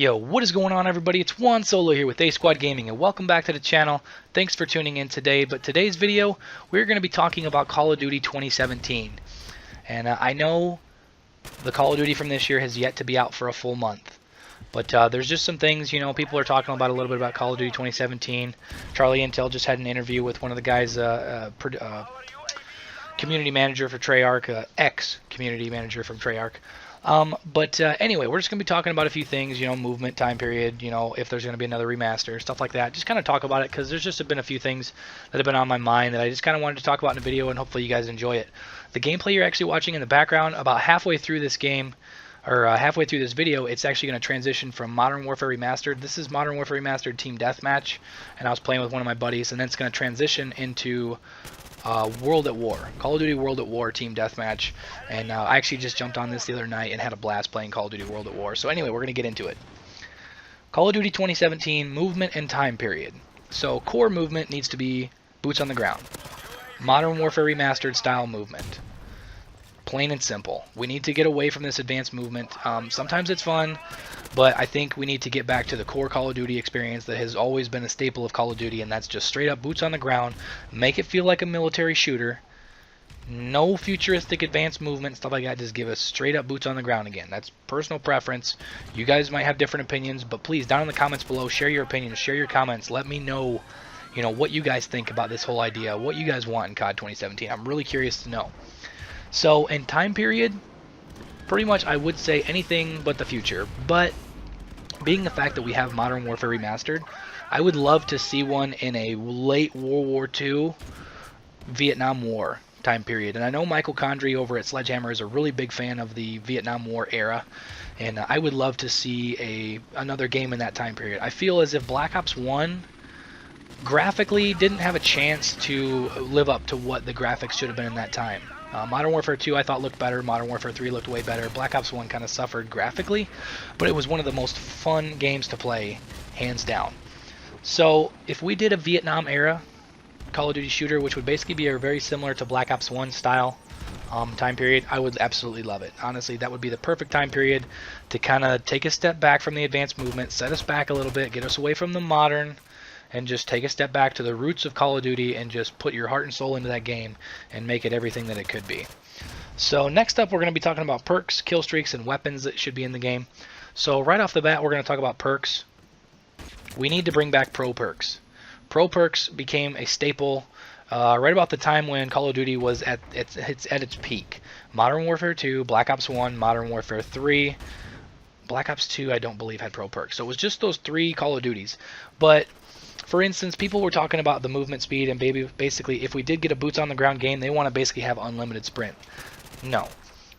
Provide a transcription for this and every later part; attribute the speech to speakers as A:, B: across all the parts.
A: Yo, what is going on, everybody? It's Juan Solo here with ASQD Gaming, and welcome back to the channel. Thanks for tuning in today. But today's video, we're going to be talking about Call of Duty 2017. And I know the Call of Duty from this year has yet to be out for a full month. But there's just some things, people are talking about a little bit about Call of Duty 2017. Charlie Intel just had an interview with one of the guys, community manager for Treyarch, ex-community manager from Treyarch. Anyway, we're just going to be talking about a few things, movement, time period, if there's going to be another remaster, stuff like that. Just kind of talk about it because there's just been a few things that have been on my mind that I just kind of wanted to talk about in the video, and hopefully you guys enjoy it. The gameplay you're actually watching in the background, about halfway through this game, or halfway through this video, it's actually going to transition from Modern Warfare Remastered. This is Modern Warfare Remastered Team Deathmatch, and I was playing with one of my buddies, and then it's going to transition into World at War, Call of Duty World at War Team Deathmatch, and I actually just jumped on this the other night and had a blast playing Call of Duty World at War. So anyway, we're going to get into it. Call of Duty 2017 movement and time period. So core movement needs to be boots on the ground. Modern Warfare Remastered style movement. Plain and simple. We need to get away from this advanced movement. Sometimes it's fun, but I think we need to get back to the core Call of Duty experience that has always been a staple of Call of Duty, and that's just straight up boots on the ground. Make it feel like a military shooter. No futuristic advanced movement, stuff like that. Just give us straight up boots on the ground again. That's personal preference. You guys might have different opinions, but please, down in the comments below, share your opinions, share your comments. Let me know, what you guys think about this whole idea, what you guys want in COD 2017. I'm really curious to know. So, in time period, pretty much I would say anything but the future, but being the fact that we have Modern Warfare Remastered, I would love to see one in a late World War II Vietnam War time period. And I know Michael Condrey over at Sledgehammer is a really big fan of the Vietnam War era, and I would love to see another game in that time period. I feel as if Black Ops 1 graphically didn't have a chance to live up to what the graphics should have been in that time. Modern Warfare 2 I thought looked better, Modern Warfare 3 looked way better, Black Ops 1 kind of suffered graphically, but it was one of the most fun games to play, hands down. So if we did a Vietnam era Call of Duty shooter, which would basically be very similar to Black Ops 1 style time period, I would absolutely love it. Honestly, that would be the perfect time period to kind of take a step back from the advanced movement, set us back a little bit, get us away from the modern, and just take a step back to the roots of Call of Duty and just put your heart and soul into that game and make it everything that it could be. So next up, we're going to be talking about perks, kill streaks, and weapons that should be in the game. So right off the bat, we're going to talk about perks. We need to bring back pro perks. Pro perks became a staple right about the time when Call of Duty was at its peak. Modern Warfare 2, Black Ops 1, Modern Warfare 3, Black Ops 2 I don't believe had pro perks. So it was just those three Call of Duties. But for instance, people were talking about the movement speed, and basically if we did get a boots on the ground game, they want to basically have unlimited sprint. No.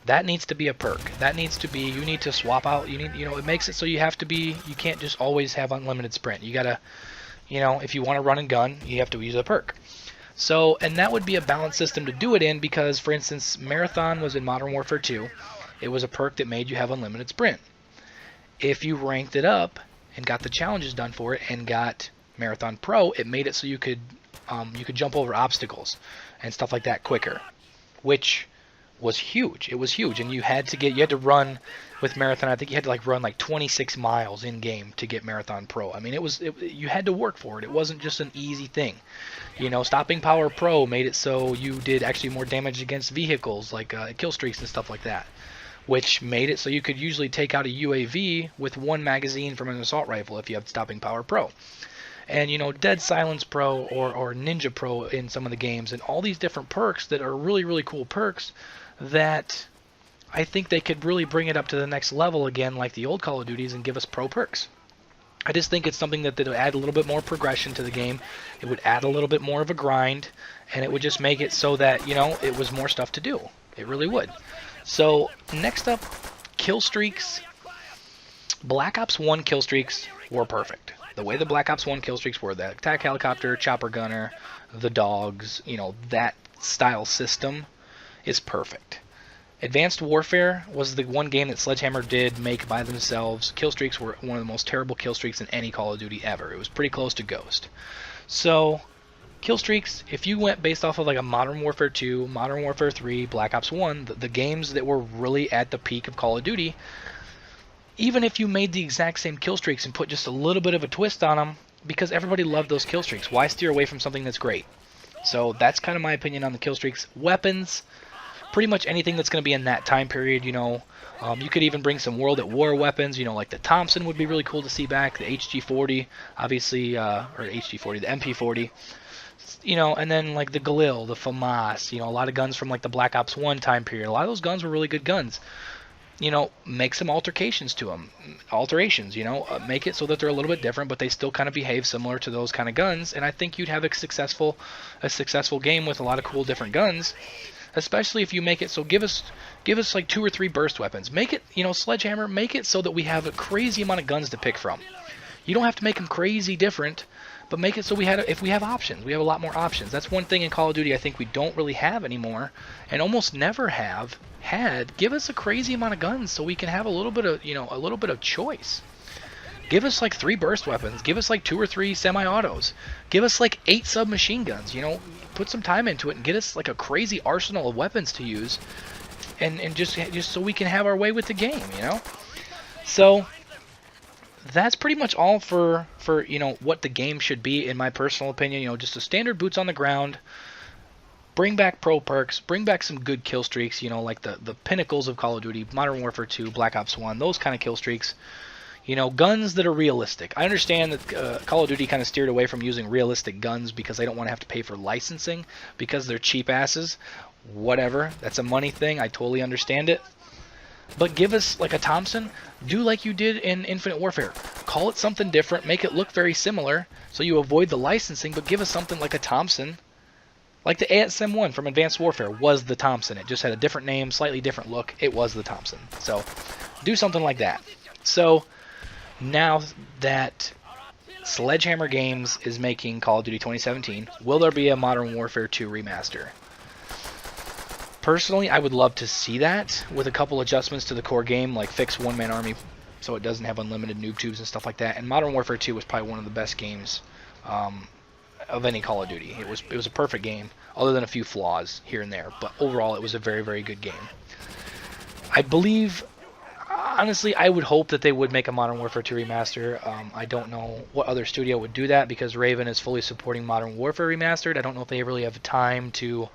A: That needs to be a perk. That needs to be, you need to swap out, it makes it so you can't just always have unlimited sprint. You gotta, if you want to run and gun, you have to use a perk. So, and that would be a balanced system to do it in because, for instance, Marathon was in Modern Warfare 2. It was a perk that made you have unlimited sprint. If you ranked it up and got the challenges done for it and got Marathon Pro, it made it so you could jump over obstacles and stuff like that quicker, which was huge. It was huge, and you had to run with Marathon. I think you had to run 26 miles in game to get Marathon Pro. I mean, you had to work for it. It wasn't just an easy thing. Stopping Power Pro made it so you did actually more damage against vehicles like kill streaks and stuff like that, which made it so you could usually take out a UAV with one magazine from an assault rifle if you have Stopping Power Pro. And Dead Silence Pro or Ninja Pro in some of the games, and all these different perks that are really, really cool perks that I think they could really bring it up to the next level again, like the old Call of Duties, and give us pro perks. I just think it's something that would add a little bit more progression to the game. It would add a little bit more of a grind, and it would just make it so that, it was more stuff to do. It really would. So next up, kill streaks. Black Ops 1 kill streaks were perfect. The way the Black Ops 1 kill streaks were, the attack helicopter, chopper gunner, the dogs, that style system is perfect. Advanced Warfare was the one game that Sledgehammer did make by themselves. Kill streaks were one of the most terrible kill streaks in any Call of Duty ever. It was pretty close to Ghost. So, kill streaks, if you went based off of a Modern Warfare 2, Modern Warfare 3, Black Ops 1, the games that were really at the peak of Call of Duty, even if you made the exact same kill streaks and put just a little bit of a twist on them, because everybody loved those kill streaks. Why steer away from something that's great? So that's kind of my opinion on the kill streaks. Weapons, pretty much anything that's going to be in that time period, you know. You could even bring some World at War weapons, you know, like the Thompson would be really cool to see back, the HG40, obviously, or HG40, the MP40, you know, and then like the Galil, the FAMAS, you know, a lot of guns from like the Black Ops 1 time period. A lot of those guns were really good guns. You know, make some alterations to them, you know, make it so that they're a little bit different, but they still kind of behave similar to those kind of guns, and I think you'd have a successful game with a lot of cool different guns. Especially if you make it so, give us like 2 or 3 burst weapons. Make it, you know, Sledgehammer, make it so that we have a crazy amount of guns to pick from. You don't have to make them crazy different, but make it so if we have options, we have a lot more options. That's one thing in Call of Duty I think we don't really have anymore, and almost never have had. Give us a crazy amount of guns so we can have a little bit of, you know, a little bit of choice. Give us like 3 burst weapons. Give us like 2 or 3 semi-autos. Give us like 8 submachine guns. You know, put some time into it and get us like a crazy arsenal of weapons to use, and just so we can have our way with the game. You know, so that's pretty much all for you know what the game should be in my personal opinion. You know, just a standard boots on the ground. Bring back pro perks, bring back some good kill streaks, you know, like the pinnacles of Call of Duty, Modern Warfare 2, Black Ops 1, those kind of kill streaks. You know, guns that are realistic. I understand that Call of Duty kind of steered away from using realistic guns because they don't want to have to pay for licensing because they're cheap asses. Whatever, that's a money thing. I totally understand it. But give us like a Thompson. Do like you did in Infinite Warfare. Call it something different. Make it look very similar so you avoid the licensing, but give us something like a Thompson. Like the ASM-1 from Advanced Warfare was the Thompson. It just had a different name, slightly different look. It was the Thompson. So do something like that. So now that Sledgehammer Games is making Call of Duty 2017, will there be a Modern Warfare 2 remaster? Personally, I would love to see that with a couple adjustments to the core game, like fix one-man army so it doesn't have unlimited noob tubes and stuff like that. And Modern Warfare 2 was probably one of the best games of any Call of Duty. It was a perfect game, other than a few flaws here and there. But overall, it was a very, very good game. I believe, honestly, I would hope that they would make a Modern Warfare 2 remaster. I don't know what other studio would do that because Raven is fully supporting Modern Warfare Remastered. I don't know if they really have time to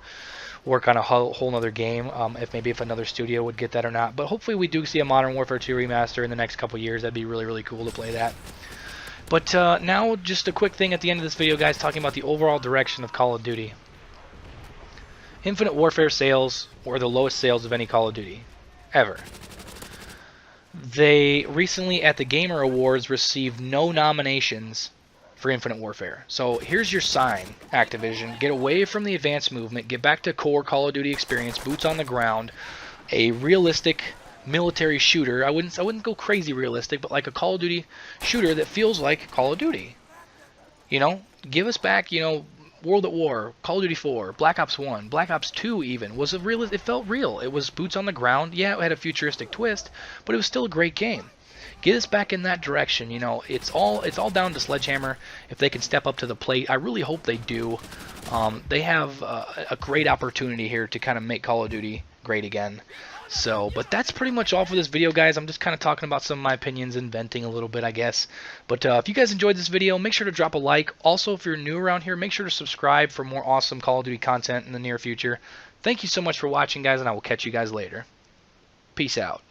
A: work on a whole nother game, if another studio would get that or not. But hopefully we do see a Modern Warfare 2 remaster in the next couple years. That'd be really, really cool to play that. But now just a quick thing at the end of this video, guys, talking about the overall direction of Call of Duty. Infinite Warfare sales were the lowest sales of any Call of Duty ever. They recently at the Gamer Awards received no nominations for Infinite Warfare. So here's your sign, Activision. Get away from the advanced movement. Get back to core Call of Duty experience, boots on the ground, a realistic military shooter. I wouldn't go crazy realistic, but like a Call of Duty shooter that feels like Call of Duty. You know, give us back, you know, World at War, Call of Duty 4, Black Ops 1, Black Ops 2 even was a real. It felt real. It was boots on the ground. Yeah, it had a futuristic twist, but it was still a great game. Get us back in that direction. You know, it's all down to Sledgehammer if they can step up to the plate. I really hope they do. They have a great opportunity here to kind of make Call of Duty great again. So, but that's pretty much all for this video, guys. I'm just kind of talking about some of my opinions and venting a little bit, I guess. But if you guys enjoyed this video, make sure to drop a like. Also, if you're new around here, make sure to subscribe for more awesome Call of Duty content in the near future. Thank you so much for watching, guys, and I will catch you guys later. Peace out.